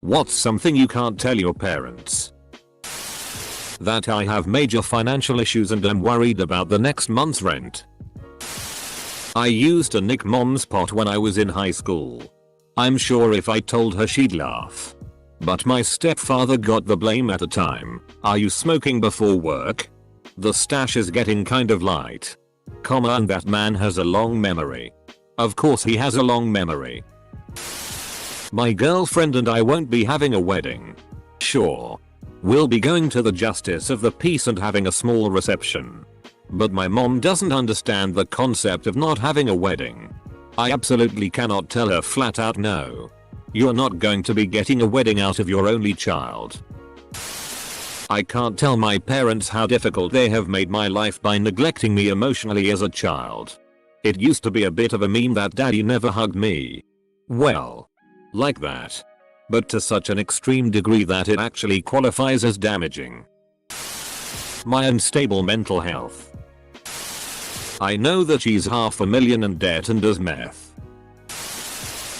What's something you can't tell your parents? That I have major financial issues and am worried about the next month's rent. I used to nick mom's pot when I was in high school. I'm sure if I told her she'd laugh. But my stepfather got the blame at the time. Are you smoking before work? The stash is getting kind of light. And that man has a long memory. Of course he has a long memory. My girlfriend and I won't be having a wedding. Sure. We'll be going to the Justice of the Peace and having a small reception. But my mom doesn't understand the concept of not having a wedding. I absolutely cannot tell her flat out no. You're not going to be getting a wedding out of your only child. I can't tell my parents how difficult they have made my life by neglecting me emotionally as a child. It used to be a bit of a meme that daddy never hugged me. Well, like that. But to such an extreme degree that it actually qualifies as damaging. My unstable mental health. I know that she's $500,000 in debt and does meth.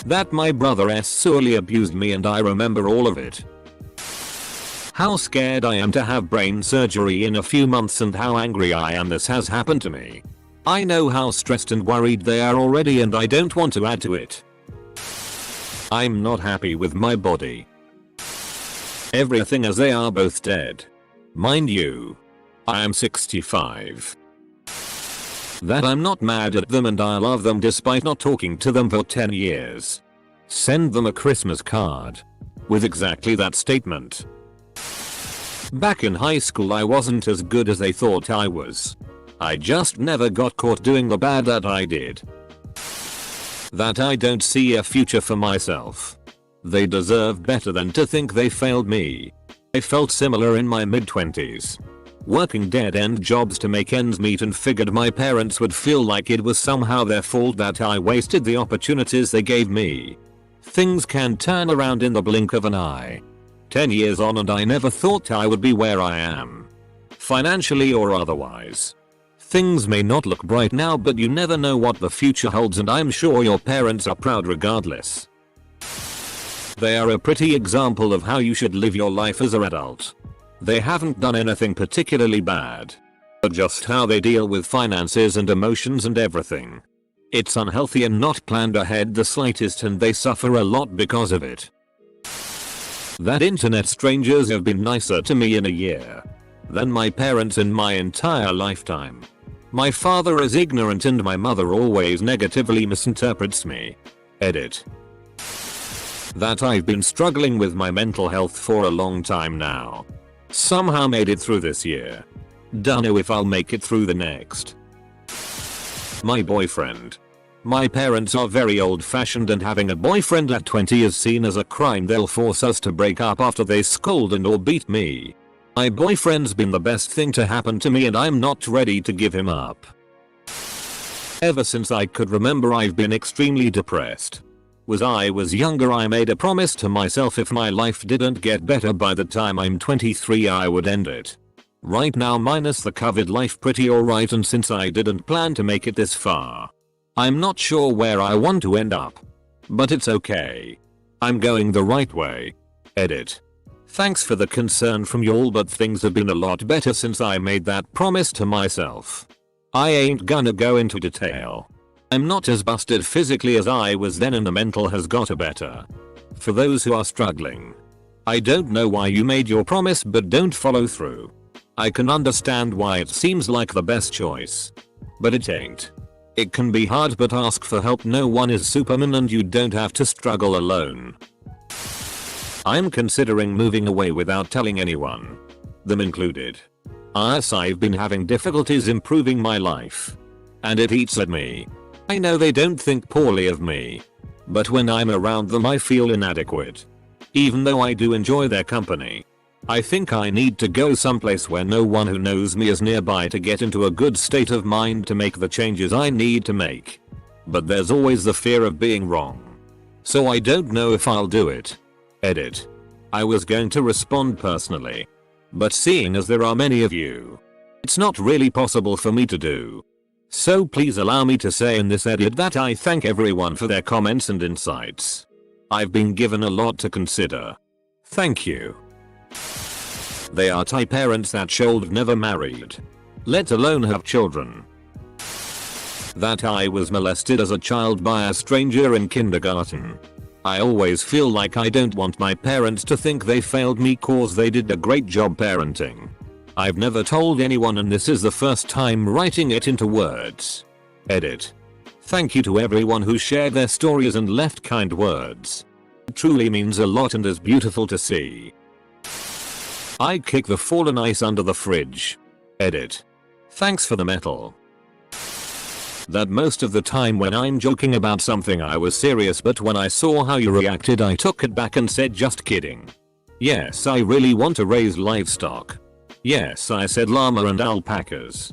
That my brother sorely abused me and I remember all of it. How scared I am to have brain surgery in a few months and how angry I am this has happened to me. I know how stressed and worried they are already and I don't want to add to it. I'm not happy with my body. Everything as they are both dead. Mind you, I am 65. That I'm not mad at them and I love them despite not talking to them for 10 years. Send them a Christmas card. With exactly that statement. Back in high school I wasn't as good as they thought I was. I just never got caught doing the bad that I did. That I don't see a future for myself. They deserve better than to think they failed me. I felt similar in my mid-20s. Working dead-end jobs to make ends meet and figured my parents would feel like it was somehow their fault that I wasted the opportunities they gave me. Things can turn around in the blink of an eye. 10 years on and I never thought I would be where I am. Financially or otherwise. Things may not look bright now but you never know what the future holds and I'm sure your parents are proud regardless. They are a pretty example of how you should live your life as an adult. They haven't done anything particularly bad. But just how they deal with finances and emotions and everything. It's unhealthy and not planned ahead the slightest and they suffer a lot because of it. That internet strangers have been nicer to me in a year than my parents in my entire lifetime. My father is ignorant and my mother always negatively misinterprets me. Edit. That I've been struggling with my mental health for a long time now. Somehow made it through this year. Don't know if I'll make it through the next. My boyfriend. My parents are very old-fashioned and having a boyfriend at 20 is seen as a crime. They'll force us to break up after they scold and or beat me. My boyfriend's been the best thing to happen to me and I'm not ready to give him up. Ever since I could remember I've been extremely depressed. When I was younger I made a promise to myself if my life didn't get better by the time I'm 23 I would end it. Right now minus the COVID life pretty alright and since I didn't plan to make it this far. I'm not sure where I want to end up. But it's okay. I'm going the right way. Edit. Thanks for the concern from y'all but things have been a lot better since I made that promise to myself. I ain't gonna go into detail. I'm not as busted physically as I was then and the mental has got better. For those who are struggling. I don't know why you made your promise but don't follow through. I can understand why it seems like the best choice. But it ain't. It can be hard but ask for help. No one is Superman and you don't have to struggle alone. I'm considering moving away without telling anyone. Them included. As I've been having difficulties improving my life. And it eats at me. I know they don't think poorly of me. But when I'm around them I feel inadequate. Even though I do enjoy their company. I think I need to go someplace where no one who knows me is nearby to get into a good state of mind to make the changes I need to make. But there's always the fear of being wrong. So I don't know if I'll do it. Edit. I was going to respond personally. But seeing as there are many of you, it's not really possible for me to do. So please allow me to say in this edit that I thank everyone for their comments and insights. I've been given a lot to consider. Thank you. They are type parents that should never married, let alone have children. That I was molested as a child by a stranger in kindergarten. I always feel like I don't want my parents to think they failed me cause they did a great job parenting. I've never told anyone and this is the first time writing it into words. Edit. Thank you to everyone who shared their stories and left kind words. It truly means a lot and is beautiful to see. I kick the fallen ice under the fridge. Edit. Thanks for the metal. That most of the time when I'm joking about something I was serious, but when I saw how you reacted I took it back and said just kidding. Yes, I really want to raise livestock. Yes, I said llama and alpacas.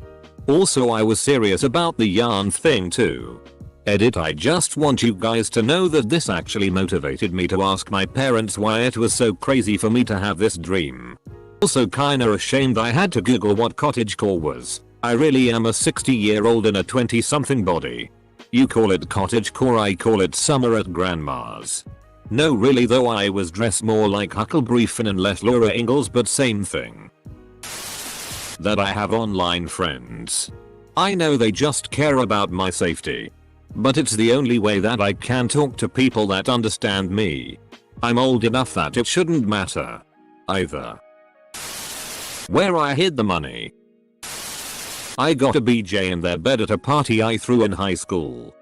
Also I was serious about the yarn thing too. Edit. I just want you guys to know that this actually motivated me to ask my parents why it was so crazy for me to have this dream. Also kinda ashamed I had to google what cottagecore was. I really am a 60-year-old in a 20-something body. You call it cottagecore, I call it summer at grandma's. No really though, I was dressed more like Huckleberry Finn and less Laura Ingalls, but same thing. That I have online friends. I know they just care about my safety. But it's the only way that I can talk to people that understand me. I'm old enough that it shouldn't matter. Either. Where I hid the money. I got a BJ in their bed at a party I threw in high school.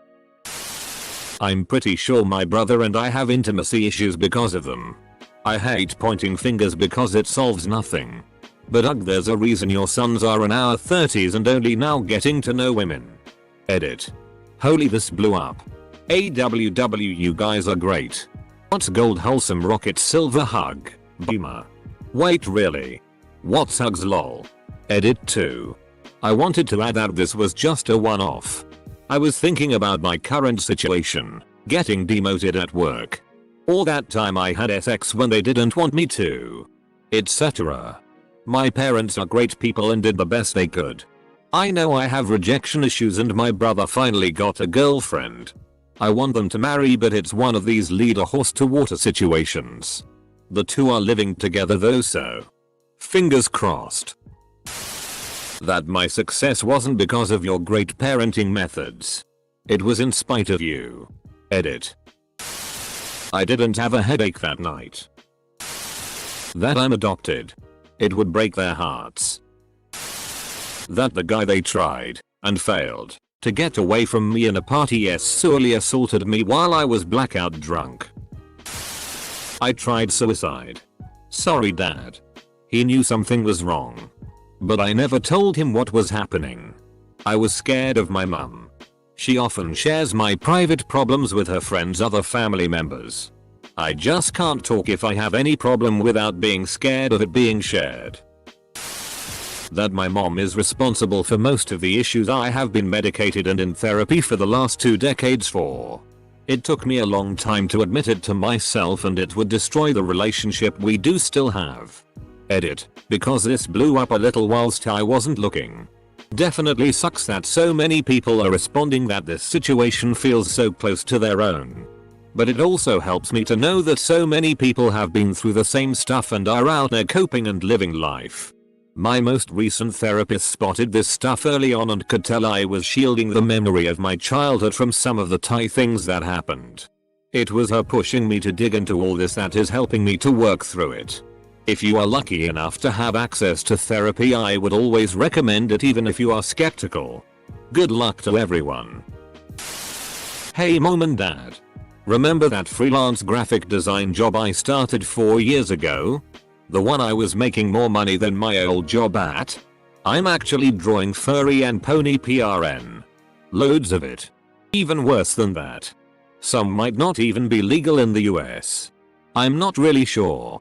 I'm pretty sure my brother and I have intimacy issues because of them. I hate pointing fingers because it solves nothing. But ugh, there's a reason your sons are in our 30s and only now getting to know women. Edit. Holy, this blew up. AWW, you guys are great. What's gold wholesome rocket silver hug? Boomer. Wait, really? What's hugs lol? Edit 2. I wanted to add that this was just a one-off. I was thinking about my current situation, getting demoted at work. All that time I had sex when they didn't want me to. Etc. My parents are great people and did the best they could. I know I have rejection issues and my brother finally got a girlfriend. I want them to marry, but it's one of these lead a horse to water situations. The two are living together though, so fingers crossed. That my success wasn't because of your great parenting methods. It was in spite of you. Edit. I didn't have a headache that night. That I'm adopted. It would break their hearts. That the guy they tried and failed to get away from me in a party sexually assaulted me while I was blackout drunk. I tried suicide. Sorry dad. He knew something was wrong. But I never told him what was happening. I was scared of my mum. She often shares my private problems with her friends, other family members. I just can't talk if I have any problem without being scared of it being shared. That my mom is responsible for most of the issues I have been medicated and in therapy for the last 2 decades for. It took me a long time to admit it to myself and it would destroy the relationship we do still have. Edit. Because this blew up a little whilst I wasn't looking. Definitely sucks that so many people are responding that this situation feels so close to their own. But it also helps me to know that so many people have been through the same stuff and are out there coping and living life. My most recent therapist spotted this stuff early on and could tell I was shielding the memory of my childhood from some of the things that happened. It was her pushing me to dig into all this that is helping me to work through it. If you are lucky enough to have access to therapy, I would always recommend it even if you are skeptical. Good luck to everyone. Hey mom and dad. Remember that freelance graphic design job I started 4 years ago? The one I was making more money than my old job at? I'm actually drawing furry and pony PRN. Loads of it. Even worse than that. Some might not even be legal in the US. I'm not really sure.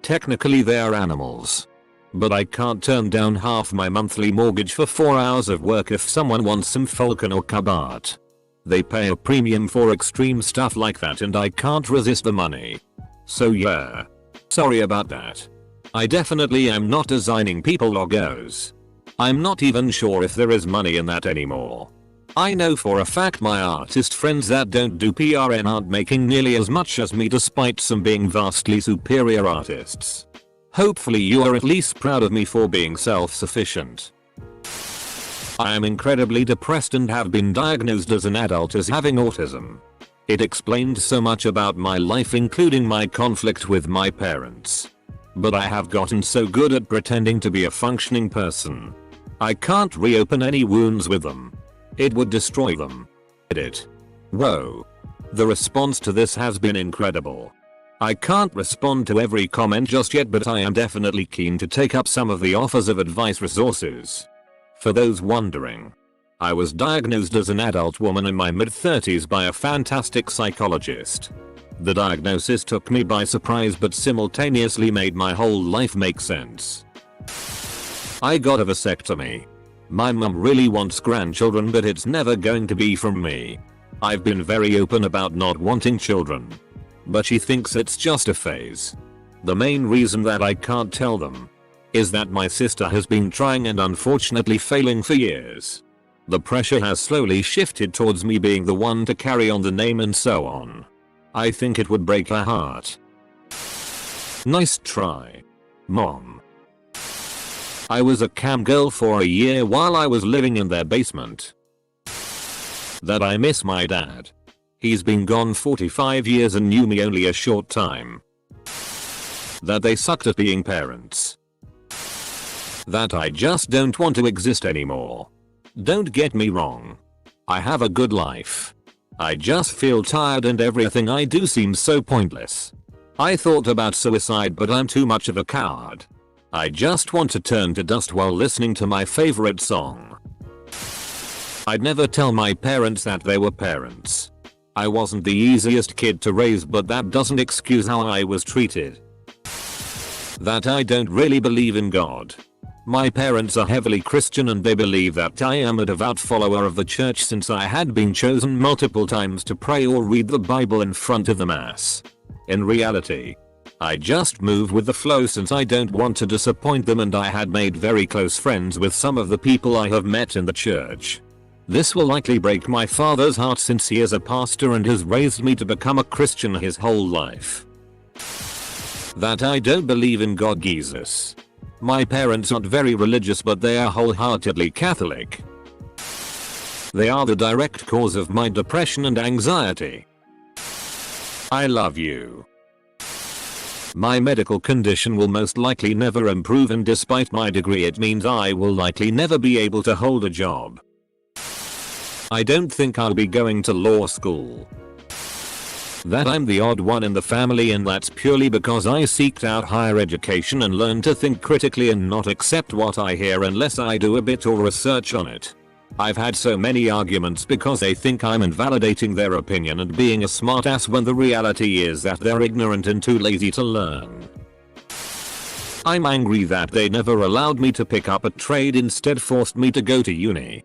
Technically they are animals. But I can't turn down half my monthly mortgage for 4 hours of work if someone wants some falcon or cub art. They pay a premium for extreme stuff like that and I can't resist the money. So yeah. Sorry about that. I definitely am not designing people logos. I'm not even sure if there is money in that anymore. I know for a fact my artist friends that don't do PRN aren't making nearly as much as me despite some being vastly superior artists. Hopefully you are at least proud of me for being self-sufficient. I am incredibly depressed and have been diagnosed as an adult as having autism. It explained so much about my life, including my conflict with my parents. But I have gotten so good at pretending to be a functioning person. I can't reopen any wounds with them. It would destroy them. Edit. Whoa. The response to this has been incredible. I can't respond to every comment just yet, but I am definitely keen to take up some of the offers of advice resources. For those wondering, I was diagnosed as an adult woman in my mid-30s by a fantastic psychologist. The diagnosis took me by surprise but simultaneously made my whole life make sense. I got a vasectomy. My mum really wants grandchildren, but it's never going to be from me. I've been very open about not wanting children, but she thinks it's just a phase. The main reason that I can't tell them is that my sister has been trying and unfortunately failing for years. The pressure has slowly shifted towards me being the one to carry on the name and so on. I think it would break her heart. Nice try, Mom. I was a cam girl for a year while I was living in their basement. That I miss my dad. He's been gone 45 years and knew me only a short time. That they sucked at being parents. That I just don't want to exist anymore. Don't get me wrong. I have a good life. I just feel tired and everything I do seems so pointless. I thought about suicide, but I'm too much of a coward. I just want to turn to dust while listening to my favorite song. I'd never tell my parents that they were parents. I wasn't the easiest kid to raise, but that doesn't excuse how I was treated. That I don't really believe in God. My parents are heavily Christian and they believe that I am a devout follower of the church since I had been chosen multiple times to pray or read the Bible in front of the mass. In reality, I just move with the flow since I don't want to disappoint them, and I had made very close friends with some of the people I have met in the church. This will likely break my father's heart since he is a pastor and has raised me to become a Christian his whole life. That I don't believe in God Jesus. My parents aren't very religious, but they are wholeheartedly Catholic. They are the direct cause of my depression and anxiety. I love you. My medical condition will most likely never improve, and despite my degree it means I will likely never be able to hold a job. I don't think I'll be going to law school. That I'm the odd one in the family, and that's purely because I seeked out higher education and learned to think critically and not accept what I hear unless I do a bit of research on it. I've had so many arguments because they think I'm invalidating their opinion and being a smartass when the reality is that they're ignorant and too lazy to learn. I'm angry that they never allowed me to pick up a trade, instead forced me to go to uni.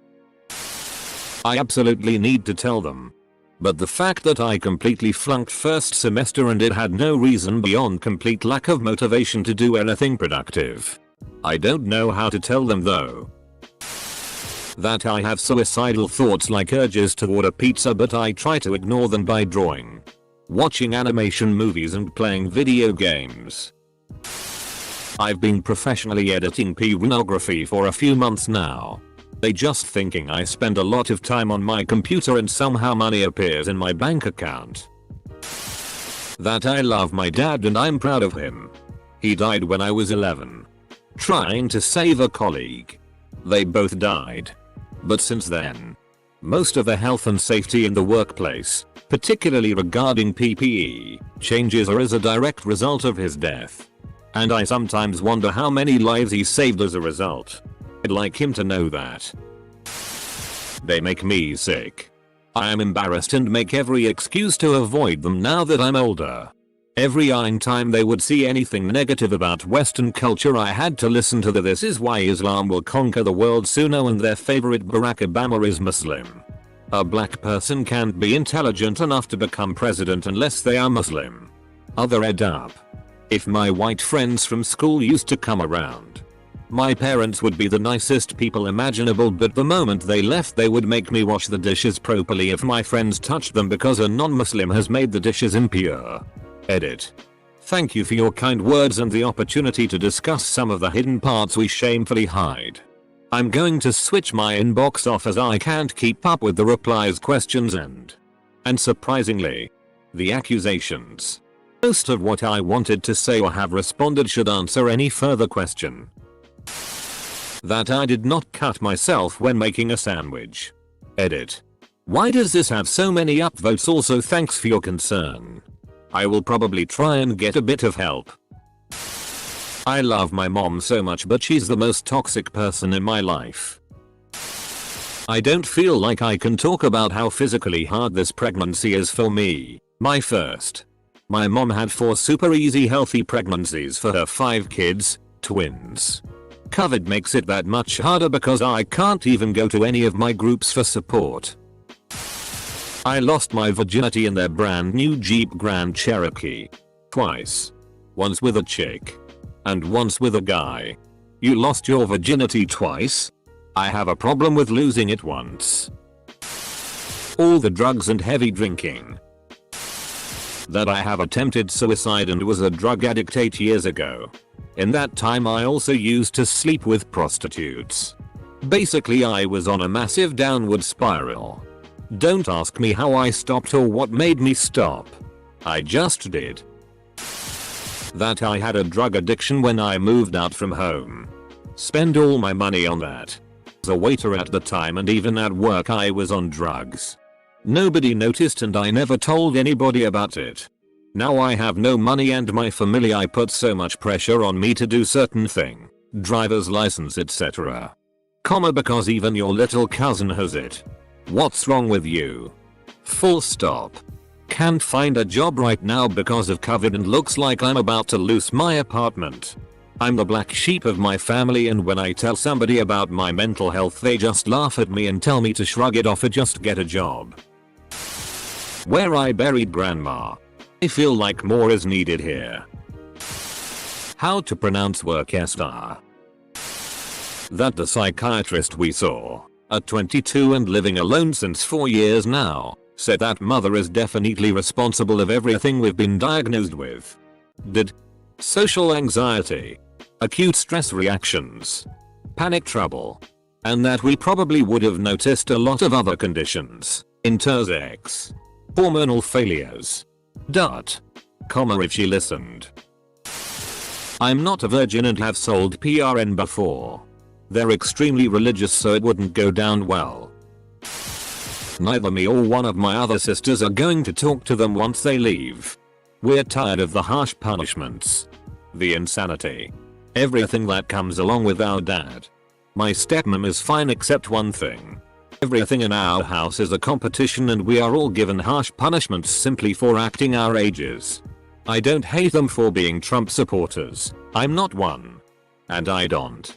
I absolutely need to tell them. But the fact that I completely flunked first semester and it had no reason beyond complete lack of motivation to do anything productive. I don't know how to tell them though. That I have suicidal thoughts like urges to order pizza, but I try to ignore them by drawing, watching animation movies and playing video games. I've been professionally editing pornography for a few months now. They just thinking I spend a lot of time on my computer and somehow money appears in my bank account. That I love my dad and I'm proud of him. He died when I was 11. Trying to save a colleague. They both died. But since then, most of the health and safety in the workplace, particularly regarding PPE, changes are as a direct result of his death. And I sometimes wonder how many lives he saved as a result. I'd like him to know that. They make me sick. I am embarrassed and make every excuse to avoid them now that I'm older. Every time they would see anything negative about Western culture, I had to listen to the "This is why Islam will conquer the world sooner" and their favorite Barack Obama is Muslim. A black person can't be intelligent enough to become president unless they are Muslim. Other ed up. If my white friends from school used to come around, My parents would be the nicest people imaginable, but the moment they left they would make me wash the dishes properly if my friends touched them because a non-Muslim has made the dishes impure. Edit. Thank you for your kind words and the opportunity to discuss some of the hidden parts we shamefully hide. I'm going to switch my inbox off as I can't keep up with the replies, questions and surprisingly, the accusations. Most of what I wanted to say or have responded should answer any further question. That I did not cut myself when making a sandwich. Edit. Why does this have so many upvotes? Also thanks for your concern. I will probably try and get a bit of help. I love my mom so much, but she's the most toxic person in my life. I don't feel like I can talk about how physically hard this pregnancy is for me. My first. My mom had 4 super easy healthy pregnancies for her 5 kids, twins. COVID makes it that much harder because I can't even go to any of my groups for support. I lost my virginity in their brand new Jeep Grand Cherokee. Twice. Once with a chick. And once with a guy. You lost your virginity twice? I have a problem with losing it once. All the drugs and heavy drinking. That I have attempted suicide and was a drug addict 8 years ago. In that time I also used to sleep with prostitutes. Basically I was on a massive downward spiral. Don't ask me how I stopped or what made me stop. I just did. That I had a drug addiction when I moved out from home. Spend all my money on that. As a waiter at the time and even at work I was on drugs. Nobody noticed and I never told anybody about it. Now I have no money and my family put so much pressure on me to do certain thing. Driver's license etc. Because even your little cousin has it. What's wrong with you? Full stop. Can't find a job right now because of COVID and looks like I'm about to lose my apartment. I'm the black sheep of my family and when I tell somebody about my mental health they just laugh at me and tell me to shrug it off or just get a job. Where I buried grandma. I feel like more is needed here. How to pronounce Worcester. That the psychiatrist we saw, at 22 and living alone since 4 years now, said that mother is definitely responsible of everything we've been diagnosed with. Did social anxiety, acute stress reactions, panic trouble, and that we probably would have noticed a lot of other conditions, intersex, hormonal failures. If she listened. I'm not a virgin and have sold PRN before. They're extremely religious so it wouldn't go down well. Neither me or one of my other sisters are going to talk to them once they leave. We're tired of the harsh punishments. The insanity. Everything that comes along with our dad. My stepmom is fine except one thing. Everything in our house is a competition and we are all given harsh punishments simply for acting our ages. I don't hate them for being Trump supporters. I'm not one. And I don't.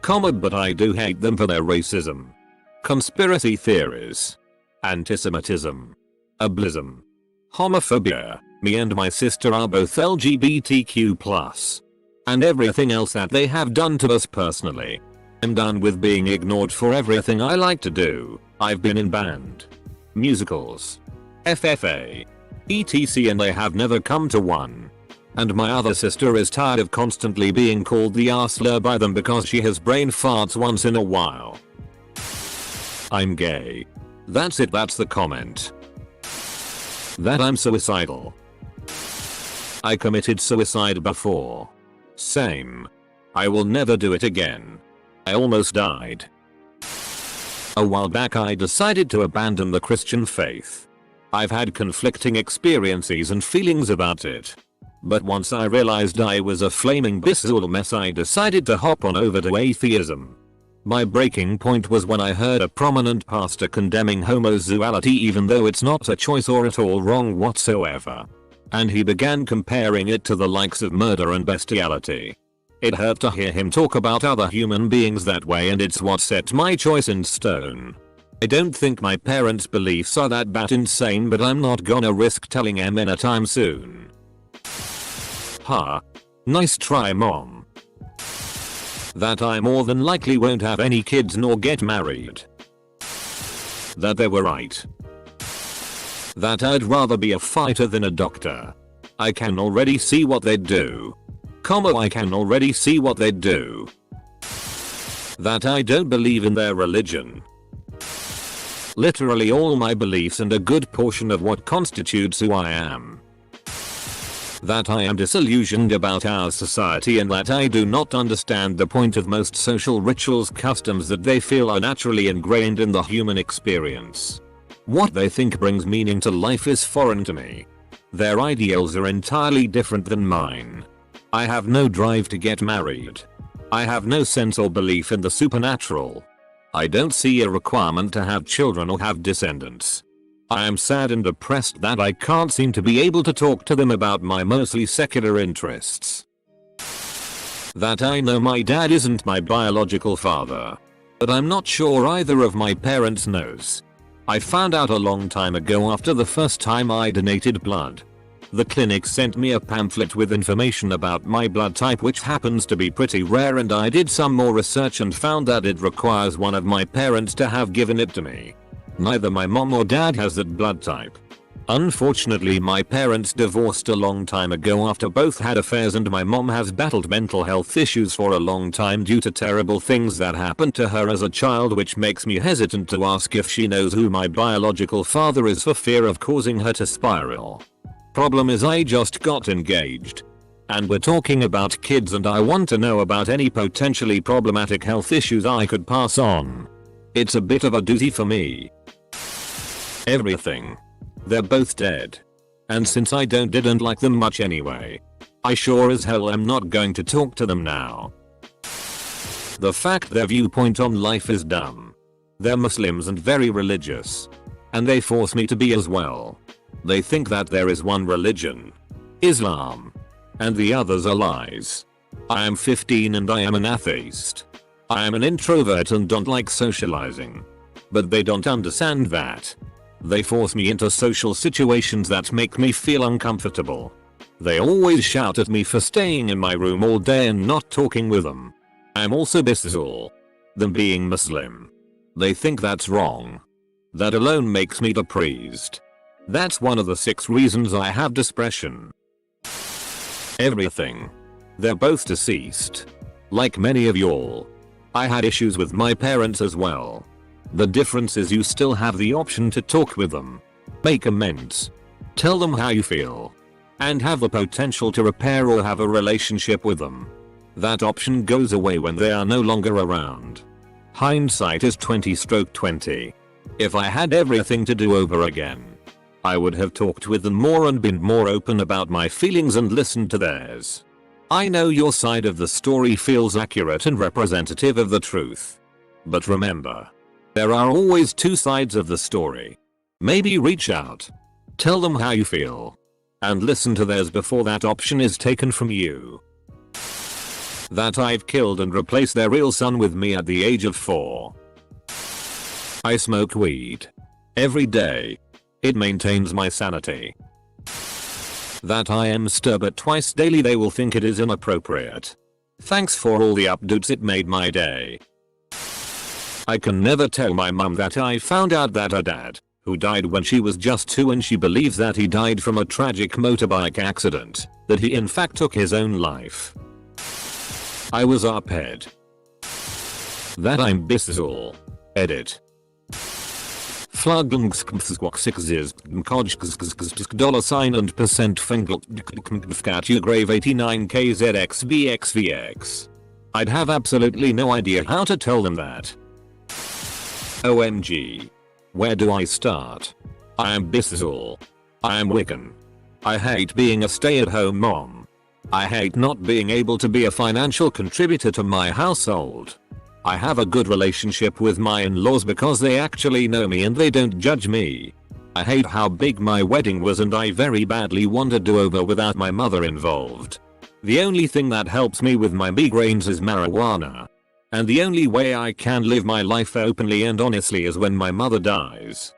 But I do hate them for their racism. Conspiracy theories. Antisemitism. Ableism. Homophobia. Me and my sister are both LGBTQ+. And everything else that they have done to us personally. I'm done with being ignored for everything I like to do. I've been in band, musicals, FFA, etc. and they have never come to one. And my other sister is tired of constantly being called the arsler by them because she has brain farts once in a while. I'm gay. That's it, that's the comment. That I'm suicidal. I committed suicide before. Same. I will never do it again. I almost died. A while back I decided to abandon the Christian faith. I've had conflicting experiences and feelings about it. But once I realized I was a flaming bizarre mess I decided to hop on over to atheism. My breaking point was when I heard a prominent pastor condemning homosexuality even though it's not a choice or at all wrong whatsoever. And he began comparing it to the likes of murder and bestiality. It hurt to hear him talk about other human beings that way and it's what set my choice in stone. I don't think my parents' beliefs are that bat insane but I'm not gonna risk telling them anytime soon. Ha. Nice try mom. That I more than likely won't have any kids nor get married. That they were right. That I'd rather be a fighter than a doctor. I can already see what they'd do. I can already see what they'd do. That I don't believe in their religion. Literally all my beliefs and a good portion of what constitutes who I am. That I am disillusioned about our society and that I do not understand the point of most social rituals, customs that they feel are naturally ingrained in the human experience. What they think brings meaning to life is foreign to me. Their ideals are entirely different than mine. I have no drive to get married. I have no sense or belief in the supernatural. I don't see a requirement to have children or have descendants. I am sad and depressed that I can't seem to be able to talk to them about my mostly secular interests. That I know my dad isn't my biological father. But I'm not sure either of my parents knows. I found out a long time ago after the first time I donated blood. The clinic sent me a pamphlet with information about my blood type, which happens to be pretty rare, and I did some more research and found that it requires one of my parents to have given it to me. Neither my mom or dad has that blood type. Unfortunately, my parents divorced a long time ago after both had affairs, and my mom has battled mental health issues for a long time due to terrible things that happened to her as a child, which makes me hesitant to ask if she knows who my biological father is for fear of causing her to spiral. Problem is, I just got engaged. And we're talking about kids, and I want to know about any potentially problematic health issues I could pass on. It's a bit of a doozy for me. Everything. They're both dead. And since I didn't like them much anyway, I sure as hell am not going to talk to them now. The fact their viewpoint on life is dumb. They're Muslims and very religious. And they force me to be as well. They think that there is one religion, Islam, and the others are lies. I am 15 and I am an atheist. I am an introvert and don't like socializing. But they don't understand that. They force me into social situations that make me feel uncomfortable. They always shout at me for staying in my room all day and not talking with them. I'm also bisexual. Them being Muslim. They think that's wrong. That alone makes me depressed. That's one of the 6 reasons I have depression. Everything. They're both deceased. Like many of y'all. I had issues with my parents as well. The difference is you still have the option to talk with them. Make amends. Tell them how you feel. And have the potential to repair or have a relationship with them. That option goes away when they are no longer around. Hindsight is 20/20. If I had everything to do over again, I would have talked with them more and been more open about my feelings and listened to theirs. I know your side of the story feels accurate and representative of the truth. But remember, there are always 2 sides of the story. Maybe reach out. Tell them how you feel. And listen to theirs before that option is taken from you. That I've killed and replaced their real son with me at the age of 4. I smoke weed. Every day. It maintains my sanity. That I am stir but twice daily they will think it is inappropriate. Thanks for all the updates, it made my day. I can never tell my mum that I found out that her dad, who died when she was just 2 and she believes that he died from a tragic motorbike accident, that he in fact took his own life. I was arped. That I'm bisexual. Edit. $$ and % grave 89KZXBXVX. I'd have absolutely no idea how to tell them that. OMG. Where do I start? I am bisexual. I am Wiccan. I hate being a stay-at-home mom. I hate not being able to be a financial contributor to my household. I have a good relationship with my in-laws because they actually know me and they don't judge me. I hate how big my wedding was and I very badly want a do-over without my mother involved. The only thing that helps me with my migraines is marijuana. And the only way I can live my life openly and honestly is when my mother dies.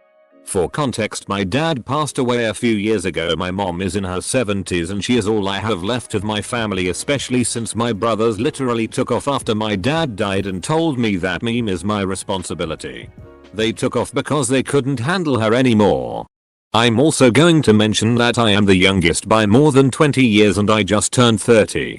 For context, my dad passed away a few years ago. My mom is in her 70s and she is all I have left of my family, especially since my brothers literally took off after my dad died and told me that meme is my responsibility. They took off because they couldn't handle her anymore. I'm also going to mention that I am the youngest by more than 20 years and I just turned 30.